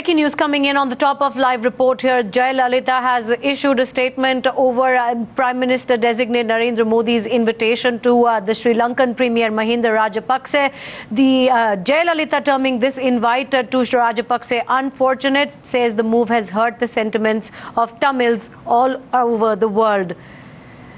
Breaking news coming in on the top of live report here. Jayalalitha has issued a statement over Prime Minister designate Narendra Modi's invitation to the Sri Lankan Premier Mahinda Rajapaksa. The Jayalalitha terming this invite to Rajapaksa unfortunate, says the move has hurt the sentiments of Tamils all over the world.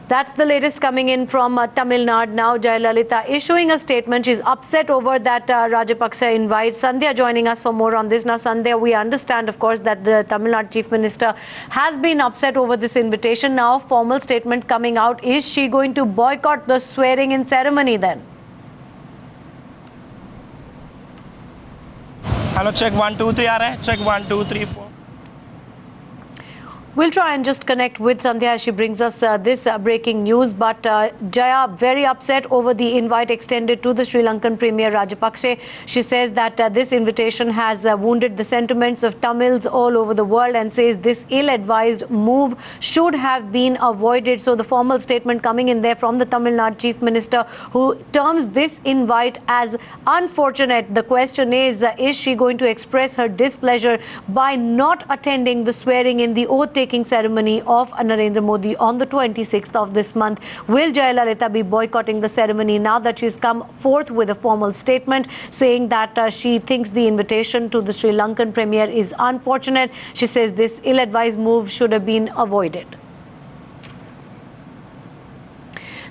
That's the latest coming in from Tamil Nadu. Now Jayalalitha issuing a statement. She's upset over that Rajapaksa invite. Sandhya joining us for more on this. Now Sandhya, we understand of course that the Tamil Nadu Chief Minister has been upset over this invitation. Now formal statement coming out. Is she going to boycott the swearing in ceremony then? Hello, check 1 2 3 आ रहा है, check 1 2 3 4. We'll try and just connect with Sandhya as she brings us this breaking news. But Jaya very upset over the invite extended to the Sri Lankan Premier Rajapaksa. She says that this invitation has wounded the sentiments of Tamils all over the world and says this ill-advised move should have been avoided. So the formal statement coming in there from the Tamil Nadu Chief Minister, who terms this invite as unfortunate. The question is she going to express her displeasure by not attending the swearing in the oath ceremony of Narendra Modi on the 26th of this month? Will Jayalalitha be boycotting the ceremony now that she's come forth with a formal statement saying that she thinks the invitation to the Sri Lankan Premier is unfortunate? She says this ill-advised move should have been avoided.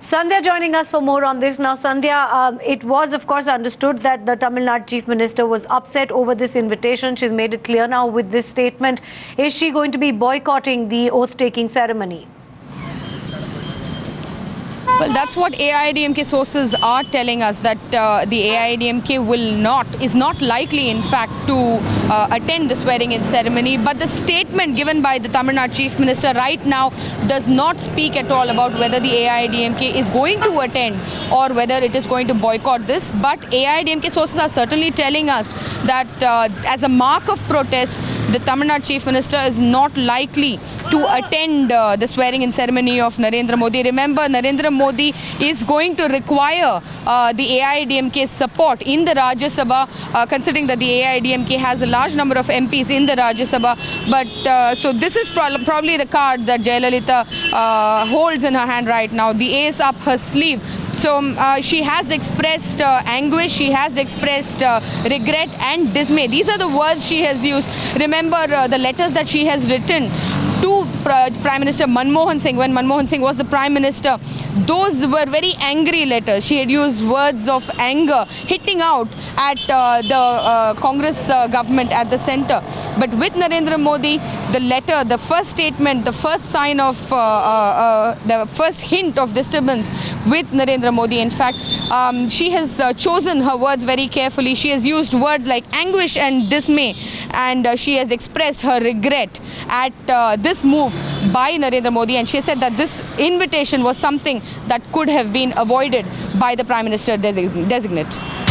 Sandhya joining us for more on this. Now, Sandhya, it was, of course, understood that the Tamil Nadu Chief Minister was upset over this invitation. She's made it clear now with this statement. Is she going to be boycotting the oath-taking ceremony? Well, that's what AIADMK sources are telling us, that the AIADMK is not likely, in fact, to attend the swearing-in ceremony. But the statement given by the Tamil Nadu Chief Minister right now does not speak at all about whether the AIADMK is going to attend or whether it is going to boycott this. But AIADMK sources are certainly telling us that as a mark of protest, the Tamil Nadu Chief Minister is not likely to attend the swearing-in ceremony of Narendra Modi. Remember, Narendra Modi is going to require the AIADMK's support in the Rajya Sabha, considering that the AIADMK has a large number of MPs in the Rajya Sabha. But so this is probably the card that Jayalalitha holds in her hand right now, the ace up her sleeve. So she has expressed anguish, she has expressed regret and dismay. These are the words she has used. Remember the letters that she has written to Prime Minister Manmohan Singh when Manmohan Singh was the Prime Minister. Those were very angry letters. She had used words of anger, hitting out at the Congress government at the center. But with Narendra Modi, the letter, the first statement, the first sign of, the first hint of disturbance with Narendra Modi, in fact, she has chosen her words very carefully. She has used words like anguish and dismay, and she has expressed her regret at this move by Narendra Modi, and she said that this invitation was something that could have been avoided by the Prime Minister designate.